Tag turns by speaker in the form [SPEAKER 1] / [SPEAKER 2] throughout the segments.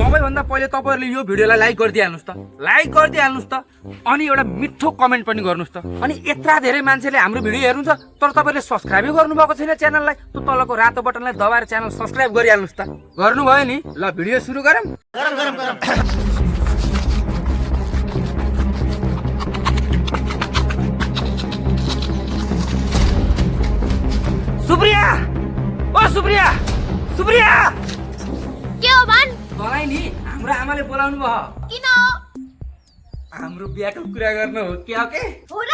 [SPEAKER 1] सबैभन्दा पहिले तपाईहरुले यो भिडियोलाई लाइक गरिदिहाल्नुस् त, लाइक गरिदिहाल्नुस् त, अनि एउटा मिठो कमेन्ट पनि गर्नुस् त। अनि यत्रा धेरै मान्छेले हाम्रो भिडियो हेर्नुहुन्छ तर तपाईहरुले सब्स्क्राइबै गर्नुभएको छैन च्यानललाई, त्यो तलको रातो बटनलाई दबाएर च्यानल सब्स्क्राइब गरिहाल्नुस् त। गर्नुभयो नि? ल भिडियो सुरु गरौँ। सुप्रिया, ओ सुप्रिया, सुप्रिया
[SPEAKER 2] के हो भन?
[SPEAKER 1] तँलाई नि हाम्रो आमाले बोलाउनु भयो।
[SPEAKER 2] किन हो?
[SPEAKER 1] हाम्रो बिहाको कुरा गर्नु हो के हो के?
[SPEAKER 2] हो र?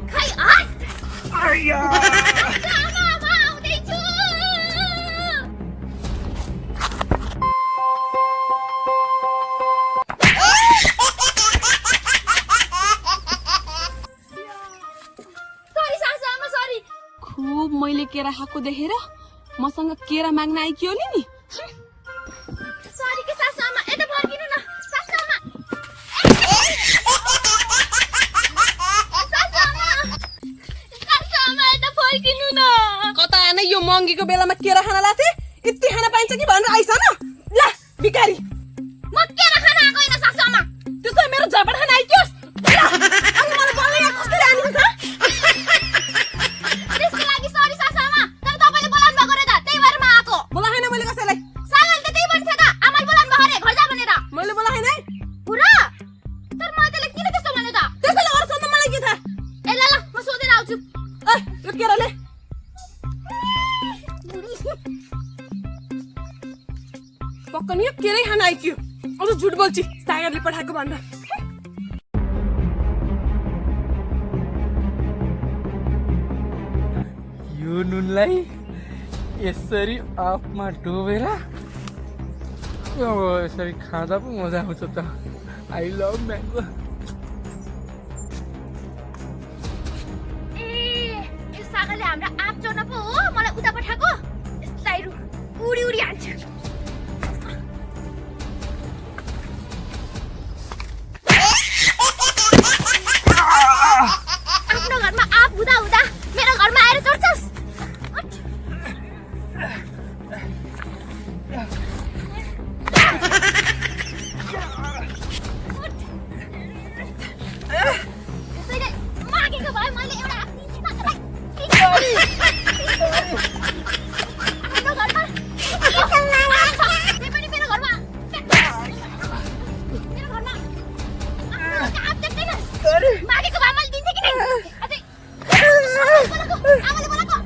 [SPEAKER 2] खै हट!
[SPEAKER 1] आइया
[SPEAKER 2] आमा आउँदैछु। सरी सासु आमा, सरी।
[SPEAKER 3] खुब मैले केरा खाएको देखेर मसँग केरा माग्न आइकियो नि।
[SPEAKER 2] सरी के सासु आमा, यता फर्किनु न। सासु आमा, यता फर्किनु न।
[SPEAKER 3] कता नै यो महँगीको बेलामा केरा खान लाथे? यति खान पाइन्छ कि भनेर आइस न? ला भिखारी,
[SPEAKER 2] म केरा खान आएको होइन सासु आमा।
[SPEAKER 3] त्यसो मेरो झपट खान आइकियोस्। ला अनि मलाई बोल्न यहाँ कसरी आनिन्छ?
[SPEAKER 2] त्यसको लागि सरी सासु आमा, तर तपाईले बोलाउनु भएको रे त, त्यही भएर म आएको।
[SPEAKER 3] बोलाएन मैले कसैलाई।
[SPEAKER 2] सागल त त्यही भन्छ त, आमाले बोलाउनु भएको रे, घर जा भनेर।
[SPEAKER 3] मैले बोलाएन है।
[SPEAKER 2] पुरा? तर मैले त्यसले किन त्यस्तो भन्यो त?
[SPEAKER 3] त्यसैले अरू सोध्न मलाई के थाहा?
[SPEAKER 2] ए ल ल, म सोधेर आउँछु।
[SPEAKER 3] ए यो केरा ले। पक्का नि यो केरै खान आइकियो। अझ झुट बोल्छि सागरले पठाएको भन्दा।
[SPEAKER 1] यो नुनलाई यसरी आफमा डुबेर यसरी खाँदा पो मजा आउँछ त। I love mango.
[SPEAKER 2] ए यो सागरले हाम्रो आँप चोर्न पो हो मलाई उता पठाएको। यसलाई उडी उडी हान्छ। आफ्नो घरमा आँप हुँदा हुँदा मेरो घरमा आएर चढ्छस्? त्यसैले मागेको भए मैले एउटा आफ्नो घरमा त्यही पनि मेरो घरमा आँप देख्दैनस्? मागेको भए मैले दिन्थेँ कि नै? अझै आमाले बोलाएको।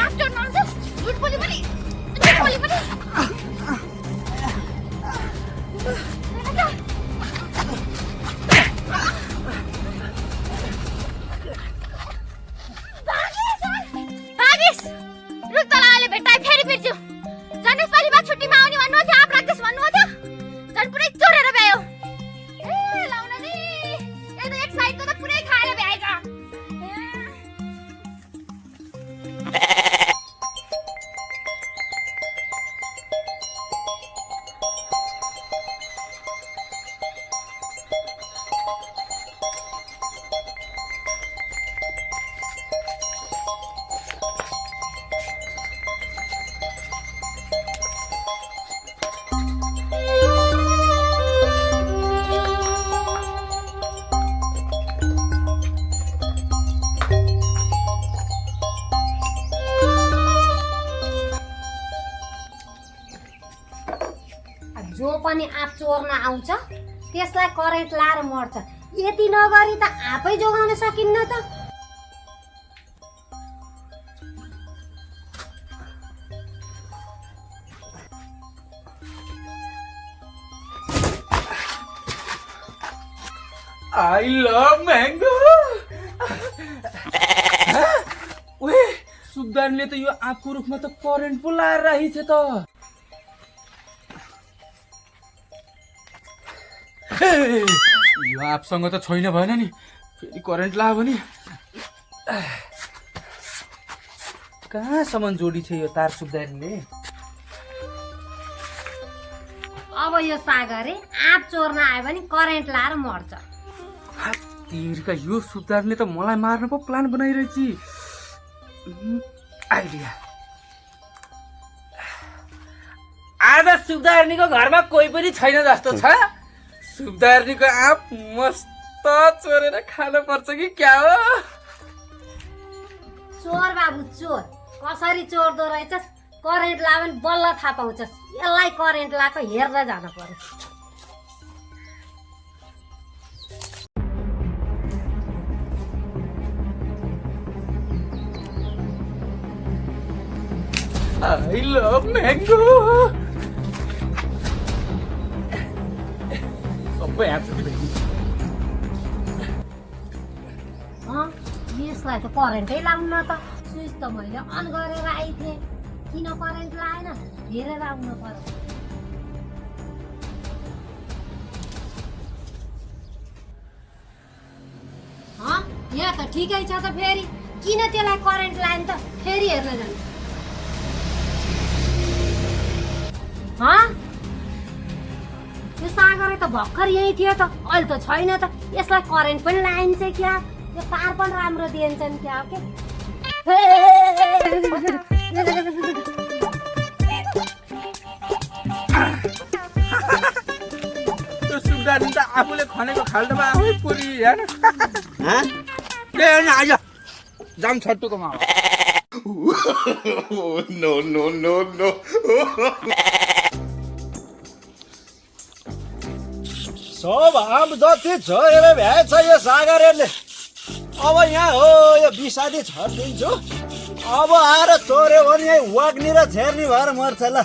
[SPEAKER 2] आँप चोर्न आउँछस्? झुट बोली पनि। भागिस! रुख तलाले भेट्टाए फेरि फिर्छु। झन् यसपालि बा छुट्टीमा आउने भन्नुभएको थियो, आँप राख्दैछ भन्नुभएको थियो। झन् पुरै चोरेर भ्यायो। ए लाउन नि, यो त एक साइडको त पुरै खाएर भ्याएछ।
[SPEAKER 4] जो पनि आँप चोर्न आउँछ त्यसलाई करेन्ट लाएर मर्छ। यति नगरी त आफै जोगाउन सकिन्न त।
[SPEAKER 1] I love mango. ओए सुग्दानले त यो आँपको रुखमा त करेन्ट पो लाएर राखेछ त। यो आँपसँग त छैन भएन नि, फेरि करेन्ट लाग्यो भने कहाँसम्म जोडी छ यो तार सुग्दानले?
[SPEAKER 4] अब यो सागरे आँप चोर्न आयो भने करेन्ट लाएर मर्छ।
[SPEAKER 1] तिरका यो सुधार्ने त मलाई मार्न पो प्लान बनाइरहेछ। आइडिया। आज सुधार्नीको घरमा कोही पनि छैन जस्तो छ। सुधार्नीको आँप मस्त चोरेर खानु पर्छ कि क्या हो?
[SPEAKER 4] चोर बाबु चोर, कसरी चोर्दो रहेछस्? करेन्ट लायो भने बल्ल थाहा पाउँछस्। यसलाई करेन्ट लाएको हेर्न जान पर्यो।
[SPEAKER 1] I love mango. सबै एप्स
[SPEAKER 4] यसलाई त करेन्टै लाउन त। स्विच त मैले अन गरेर आइथिएँ, किन करेन्ट लाएन? हेरेर आउनु पर्यो। यहाँ त ठिकै छ त, फेरि किन त्यसलाई करेन्ट लाएन त? फेरि हेर्न जानु। यो सागरे त भर्खर यही थियो त, अहिले त छैन त। यसलाई करेन्ट पनि लाइन्छ क्या? यो तार पनि राम्रो दिन्छन् क्या के?
[SPEAKER 1] त्यो सुधार्नी त आफूले खनेको खाल्टोमा आफै पुरी हेर। के होइन आइज जाम छट्टुको मावा।
[SPEAKER 5] No, no, no, no.
[SPEAKER 6] सब आम जति छोएर भ्याएछ यो सागरले। अब यहाँ हो यो बिसादी छरिदिन्छु। अब आएर चोर्यो भने यही वाग्ने र छेर्नी भएर मर्छ ल।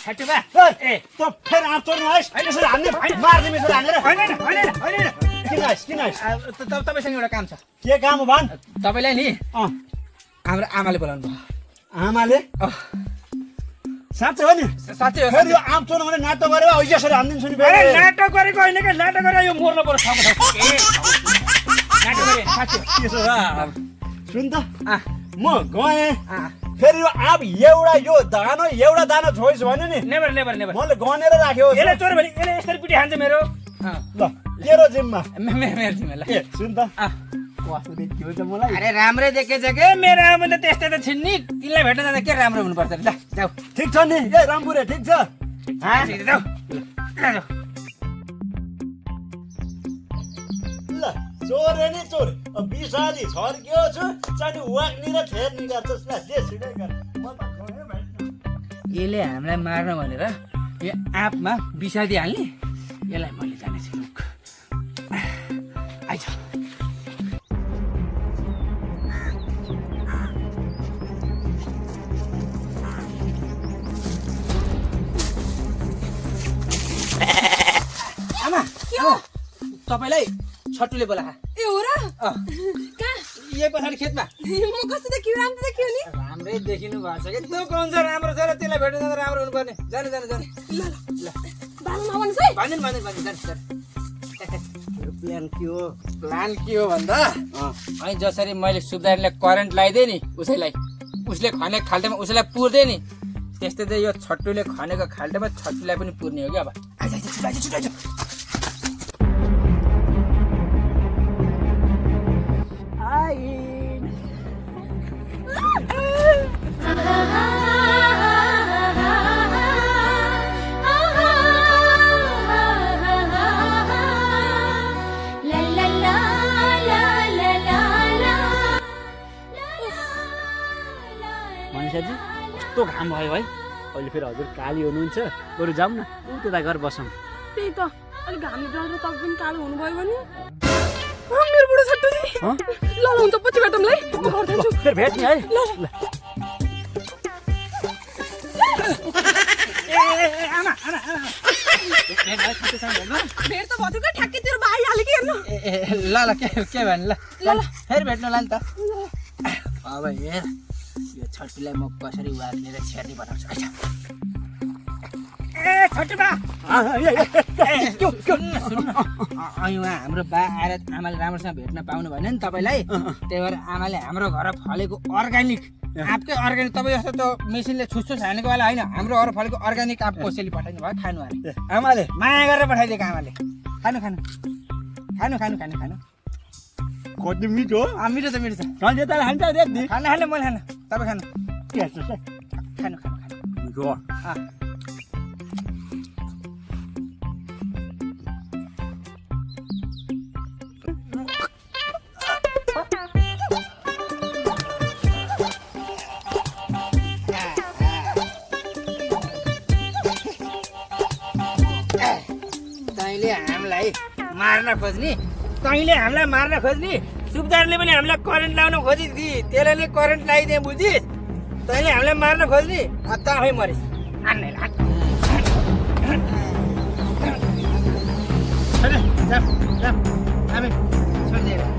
[SPEAKER 1] छट्टुमा
[SPEAKER 6] ए त फेरि आँप चोर्नु आइस? यसरी हान्ने मार्ने मेसरी हानेर किन आइस किन आइस?
[SPEAKER 1] तपाईँसँग एउटा काम छ।
[SPEAKER 6] के काम हो भन्?
[SPEAKER 1] तपाईँलाई नि
[SPEAKER 6] अँ
[SPEAKER 1] हाम्रो आमाले बोलाउनु भयो।
[SPEAKER 6] आमाले? साँच्चै हो नि?
[SPEAKER 1] साँच्चै हो।
[SPEAKER 6] फेरि यो आँप चोर्नु भने नाटक गरेर हो यसरी हानिदिन्छु नि
[SPEAKER 1] अरे
[SPEAKER 6] फेरि।
[SPEAKER 1] नाटक गरेको होइन क्या, नाटक गरेर यो मोर्नु पर्छ। नाटक गरे साँच्चै हो।
[SPEAKER 6] त्यसो भए सुन त,
[SPEAKER 1] अँ,
[SPEAKER 6] म गएँ
[SPEAKER 1] अँ।
[SPEAKER 6] फेरि यो आँप एउटा दाना छोइस् भने नि
[SPEAKER 1] नेभर नेभर नेभर।
[SPEAKER 6] मैले गनेर राख्यो।
[SPEAKER 1] यसले चोर्यो भने यसले यसरी पिटी खान्छ मेरो।
[SPEAKER 6] ल तेरो जिम्मा।
[SPEAKER 1] मेरो जिम्मा ल।
[SPEAKER 6] ए सुन त, कस्तो देखियो त मलाई?
[SPEAKER 1] अरे राम्रै देखेछ के मेरो आमा त त्यस्तै त छिन् नि। तिमीलाई भेट्न जाँदा के राम्रो हुनुपर्छ ल जाऊ।
[SPEAKER 6] ठिक छ नि? ए रामपुरे ठिक छ?
[SPEAKER 1] जाऊ
[SPEAKER 6] ल चोरे नि चोर, बिसादी छर्कियो छु चाहिँ वाग्नी र छेर्नी गर्छस्। ल जे छिटै गर, म त गएँ भेट्न।
[SPEAKER 1] यसले हामीलाई मार्न भनेर यो आँपमा बिसादी हाल्ने। यसलाई मैले जानेछु। रुख आइज। आमा तपाईँलाई छट्टुले बोलाहा।
[SPEAKER 3] ए हो र?
[SPEAKER 1] अँ,
[SPEAKER 3] कहाँ?
[SPEAKER 1] यही पछाडि खेतमा।
[SPEAKER 3] म कस्तो देखियो? राम्रो देखियो नि?
[SPEAKER 1] राम्रै देखिनु भएको छ कि त्यो कौन छ राम्रो छ र त्यसलाई भेट्न जाँदा राम्रो हुनुपर्ने। जानु जानु जानु।
[SPEAKER 3] ल ल
[SPEAKER 1] ल
[SPEAKER 3] बालमा भन्नुहोस् है।
[SPEAKER 1] भनिदिनु भनिदिनु भनिदिनु जानु जानु।
[SPEAKER 6] प्लान के हो?
[SPEAKER 1] प्लान के हो भन्दा अनि जसरी मैले सुधारले करेन्ट लगाइदिएँ नि उसैलाई, उसले खनेको खाल्टोमा उसैलाई पुर्दै नि, त्यस्तै चाहिँ यो छट्टुले खनेको खाल्टोमा छट्टुलाई पनि पुर्ने हो कि। अब आइज आइज छिटो आइज छिटो आइज।
[SPEAKER 7] मनिषाजी कस्तो घाम भयो है। अहिले फेरि हजुर काली हुनुहुन्छ, बरु जाउँ न ऊ त्यता गएर बसौँ।
[SPEAKER 3] त्यही त, अलिक घामले डढेर तपाईँ पनि कालो हुनुभयो भने। मेरो बुढो छट्टुजी। ल ल हुन्छ, पछि भेटौँ ल है। म घर जान्छु।
[SPEAKER 7] फेरि भेट्ने है।
[SPEAKER 3] ल ल।
[SPEAKER 1] आमा आमा आमा
[SPEAKER 3] भेट त भयो क्या, ठ्याक्कै तेरो भाइ हाल्यो कि हेर्नु।
[SPEAKER 1] ल ल के भन्नु ल ल फेरि भेट्नु ल नि त। अब हेर यो छट्टुलाई म कसरी वाग्ने र छेर्नी बनाउँछु। आइज छोटुबा अनि उहाँ हाम्रो बा आएर आमाले राम्रोसँग भेट्न पाउनु भएन नि तपाईँलाई त्यही भएर आमाले हाम्रो घर फलेको अर्ग्यानिक आँपकै अर्ग्यानिक तपाईँ जस्तो त मेसिनले छुसछुस हानेको वाला होइन हाम्रो घर फलेको अर्ग्यानिक आँप कोसेली पठाइदिनु भयो खानु अरे
[SPEAKER 6] आमाले
[SPEAKER 1] माया गरेर पठाइदिएको आमाले खानु खानु खानु खानु खानु खानु
[SPEAKER 6] कति मिठो
[SPEAKER 1] मिठो छ मिठो छ
[SPEAKER 6] सन्जेताले खान्छ रेग्दी
[SPEAKER 1] खानु खानु मैले खानु तपाईँ खानु
[SPEAKER 6] के छ
[SPEAKER 1] खानु खानु खानु
[SPEAKER 6] मिठो
[SPEAKER 1] तैँले हामीलाई मार्न खोज्ने तैँले हामीलाई मार्न खोज्ने सुबदारले पनि हामीलाई करेन्ट लाउन खोजिस् कि त्यसले नै करेन्ट लगाइदिए बुझिस् तैँले हामीलाई मार्न खोज्ने त आफै मरिस् हान्ने हामी छोडिदिएर